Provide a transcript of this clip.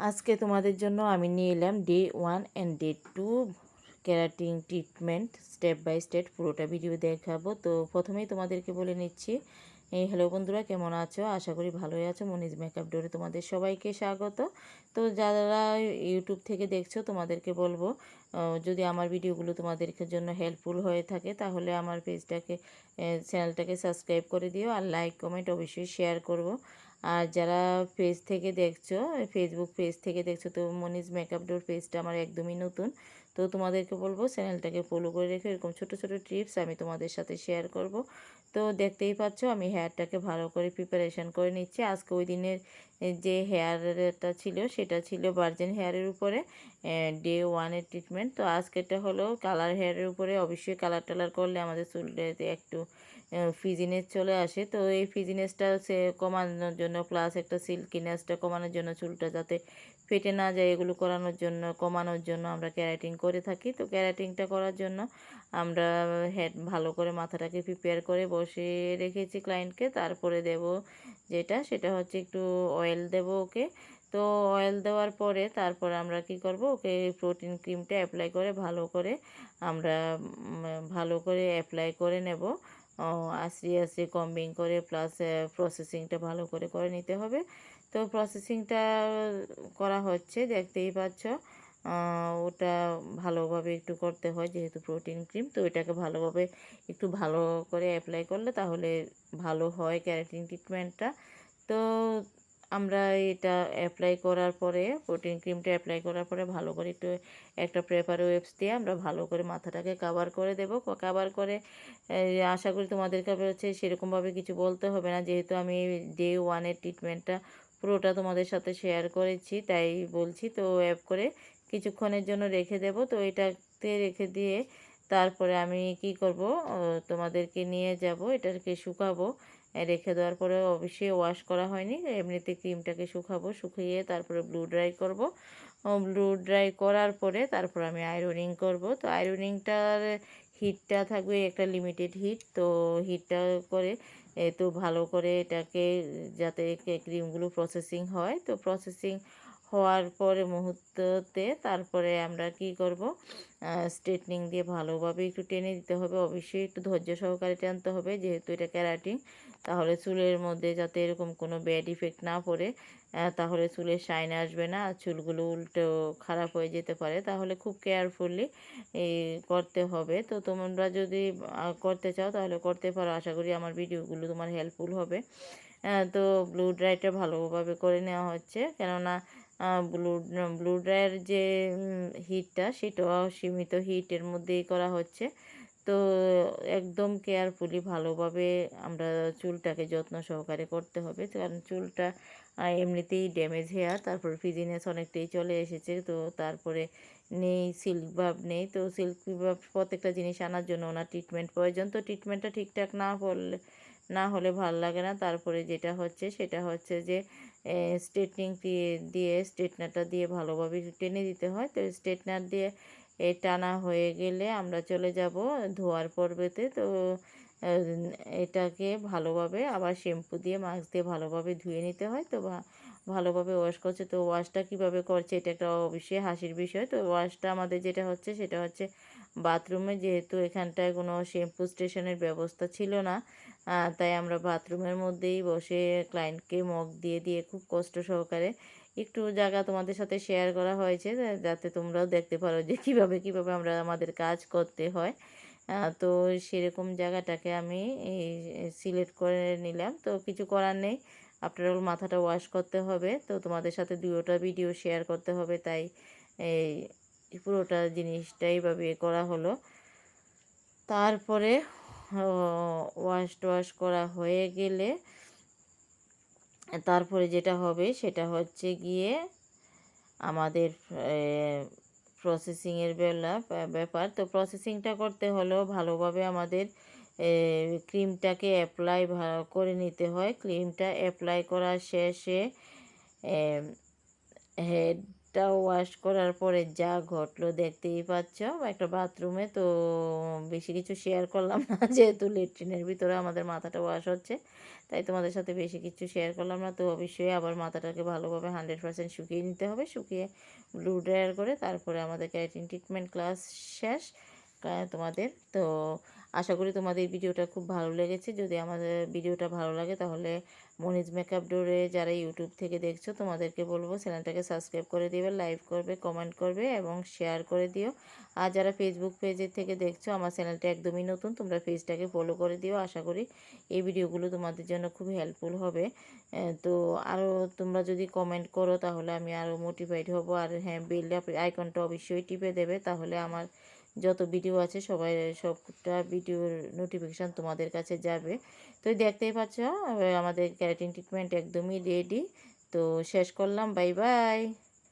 আজকে তোমাদের জন্য আমি নিয়ে এলাম day 1 and day 2 keratin treatment step by step পুরোটা ভিডিও দেখাবো। তো প্রথমেই তোমাদেরকে বলে নিচ্ছি, হ্যালো বন্ধুরা, কেমন আছো? আশা করি ভালোই আছো। মনিজ মেকআপ ডোরে তোমাদের সবাইকে স্বাগত। তো যারা ইউটিউব থেকে দেখছো তোমাদেরকে বলবো, যদি আমার ভিডিওগুলো তোমাদের জন্য হেল্পফুল হয়ে থাকে তাহলে আমার চ্যানেলটাকে সাবস্ক্রাইব করে দিও, আর লাইক কমেন্ট অবশ্যই শেয়ার করব। আর যারা পেজ থেকে দেখছো, ফেসবুক পেজ থেকে দেখছো, তো মনিজ মেকআপ ডোর পেজটা আমার একদমই নতুন। তো তোমাদেরকে বলবো চ্যানেলটাকে ফলো করে রেখে এরকম ছোট ছোট টিপস আমি তোমাদের সাথে শেয়ার করব। তো দেখতেই পাচ্ছ আমি হেয়ারটাকে ভালো করে প্রিপারেশন করে নিচ্ছি। আজকে ওই দিনের যে হেয়ারটা ছিল সেটা ছিল ভার্জিন হেয়ারের উপরে, ডে 1-এর ট্রিটমেন্ট। তো আজকেরটা হলো কালার হেয়ারের উপরে। অবশ্যই কালার টালার করলে আমাদের চুলটাতে একটু ফ্রিজিনেস চলে আসে। তো এই ফ্রিজিনেসটা কমানোর জন্য, প্লাস একটা সিল্কিনেসটা কমানোর জন্য, চুলটা যাতে ফেটে না যায় এগুলো কমানোর জন্য আমরা ক্যারাটিং করে থাকি। তো ক্যারাটিংটা করার জন্য আমরা ভালো করে মাথাটাকে প্রিপেয়ার করে বসে রেখেছি ক্লায়েন্টকে। তারপরে সেটা হচ্ছে একটু অয়েল দেব ওকে। তো অয়েল দেওয়ার পরে তারপর আমরা কি করব, ওকে প্রোটিন ক্রিমটা অ্যাপ্লাই করে ভালো করে অ্যাপ্লাই করে নেব। আস্তে আস্তে কম্বিং করে, প্লাস প্রসেসিংটা ভালো করে করে নিতে হবে। তো প্রসেসিংটা করা হচ্ছে, দেখতেই পাচ্ছ। ওটা ভালোভাবে একটু করতে হয় যেহেতু প্রোটিন ক্রিম, তো এটাকে একটু ভালো করে অ্যাপ্লাই করলে তাহলে ভালো হয় ক্যারাটিন ট্রিটমেন্টটা। তো আমরা এটা অ্যাপ্লাই করার পরে, প্রোটিন ক্রিমটা অ্যাপ্লাই করার পরে ভালো করে একটু একটা প্রেপার ওয়েবস দিয়ে আমরা ভালো করে মাথাটাকে কাভার করে দেব। কাভার করে আশা করি তোমাদেরকে হচ্ছে সেরকমভাবে কিছু বলতে হবে না, যেহেতু আমি ডে 1-এর ট্রিটমেন্টটা পুরোটা তোমাদের সাথে শেয়ার করেছি তাই বলছি। তো করে কিছুক্ষণের জন্য রেখে দেব। তো এটাতে রেখে দিয়ে তারপরে আমি কি করব, তোমাদেরকে নিয়ে যাব, এটাকে শুকাবো। রেখে দেওয়ার পরে অবশ্যই ওয়াশ করা হয়নি, এমনিতে ক্রিমটাকে শুকিয়ে তারপরে ব্লু ড্রাই করব। ব্লু ড্রাই করার পরে তারপর আমি আয়রনিং করব। তো আয়রনিংটার হিটটা থাকবে একটা লিমিটেড হিট। তো হিটটা করে তো ভালো করে এটাকে যাতে ক্রিমগুলো প্রসেসিং হয়। তো প্রসেসিং হওয়ার পরে মুহূর্ততে তারপরে আমরা কি করব, স্ট্রেটনিং দিয়ে ভালোভাবে একটু টেনে দিতে হবে। অবশ্যই একটু ধৈর্য সহকারে টানতে হবে যেহেতু এটা ক্যারাটিন, তাহলে চুলের মধ্যে যাতে এরকম কোনো ব্যাড ইফেক্ট না পড়ে, তাহলে চুলের শাইন আসবে না, আর চুলগুলো উল্টো খারাপ হয়ে যেতে পারে। তাহলে খুব কেয়ারফুলি করতে হবে। তো তোমরা যদি করতে চাও তাহলে করতে পারো। আশা করি আমার ভিডিওগুলো তোমার হেল্পফুল হবে। তো ব্লু ড্রাইটা ভালোভাবে করে নেওয়া হচ্ছে, কেননা ব্লু ব্লু ড্রাইয়ের যে হিটটা সেটাও সীমিত হিটের মধ্যেই করা হচ্ছে। তো একদম কেয়ারফুলি ভালোভাবে আমরা চুলটাকে যত্ন সহকারে করতে হবে, কারণ চুলটা এমনিতেই ড্যামেজ হেয়ার, তারপর ফ্রিজিনেস অনেকটাই চলে এসেছে। তো তারপরে সিল্ক ভাব নেই। তো সিল্ক ভাব প্রত্যেকটা জিনিস আনার জন্য ওনার ট্রিটমেন্ট প্রয়োজন। তো ট্রিটমেন্টটা ঠিকঠাক না হলে ভাল লাগে না। তারপরে সেটা হচ্ছে যে স্ট্রেটনিং দিয়ে স্ট্রেটনারটা দিয়ে ভালোভাবে টেনে দিতে হয়। তো স্ট্রেটনার দিয়ে টানা হয়ে গেলে আমরা চলে যাব ধোয়ার পর্বেতে। তো এটাকে ভালোভাবে আবার শ্যাম্পু দিয়ে মাস্ক দিয়ে ভালোভাবে ধুয়ে নিতে হয়। তো ভালোভাবে ওয়াশ করছে। তো ওয়াশটা কীভাবে করছে এটা একটা অবশ্যই হাসির বিষয়। তো ওয়াশটা আমাদের সেটা হচ্ছে বাথরুমে, যেহেতু এখানটায় কোনো শ্যাম্পু স্টেশনের ব্যবস্থা ছিল না, তাই আমরা বাথরুমের মধ্যেই বসে ক্লায়েন্টকে মগ দিয়ে দিয়ে খুব কষ্ট সহকারে একটু জায়গা তোমাদের সাথে শেয়ার করা হয়েছে, যাতে তোমরাও দেখতে পারো যে কিভাবে আমরা আমাদের কাজ করতে হয়। তো সেরকম জায়গাটাকে আমি সিলেক্ট করে নিলাম। তো কিছু করার নেই, আফটার অল মাথাটা ওয়াশ করতে হবে। তো তোমাদের সাথে দুটোটা ভিডিও শেয়ার করতে হবে, তাই এই পুরোটা জিনিসটা এইভাবে করা হলো। তারপরে ওয়াশ করা হয়ে গেলে তারপরে যেটা হবে সেটা হচ্ছে গিয়ে আমাদের প্রসেসিংয়ের ব্যাপার। তো প্রসেসিংটা করতে হলেও ভালোভাবে আমাদের ক্রিমটাকে অ্যাপ্লাই করে নিতে হয়। ক্রিমটা অ্যাপ্লাই করার শেষে হেড মাথাটা ওয়াশ করার পরে যা ঘটলো দেখতেই পাচ্ছ, একটা বাথরুমে। তো বেশি কিছু শেয়ার করলাম না যেহেতু লেট্রিনের ভিতরে আমাদের মাথাটা ওয়াশ হচ্ছে, তাই তোমাদের সাথে বেশি কিছু শেয়ার করলাম না। তো অবশ্যই আবার মাথাটাকে ভালোভাবে 100% শুকিয়ে নিতে হবে, শুকিয়ে ব্লু ড্রায়ার করে তারপরে আমাদের কেরাটিন ট্রিটমেন্ট ক্লাস শেষ তোমাদের। তো আশা করি তোমাদের ভিডিওটা খুব ভালো লেগেছে। যদি আমাদের ভিডিওটা ভালো লাগে তাহলে মনিজ মেকআপ ডোরে যারা ইউটিউব থেকে দেখছো তোমাদেরকে বলবো চ্যানেলটাকে সাবস্ক্রাইব করে দিবে, লাইক করবে, কমেন্ট করবে এবং শেয়ার করে দিও। আর যারা ফেসবুক পেজের থেকে দেখছো, আমার চ্যানেলটা একদমই নতুন, তোমরা পেজটাকে ফলো করে দিও। আশা করি এই ভিডিওগুলো তোমাদের জন্য খুব হেল্পফুল হবে। তো আরও তোমরা যদি কমেন্ট করো তাহলে আমি আরও মোটিভেট হব। আর হ্যাঁ, বেল আইকনটা অবশ্যই টিপে দেবে, তাহলে আমার যত ভিডিও আছে সবটা ভিডিওর নোটিফিকেশান তোমাদের কাছে যাবে। তো দেখতেই পাচ্ছ আমাদের কেরাটিন ট্রিটমেন্ট একদমই রেডি। তো শেষ করলাম, বাই বাই।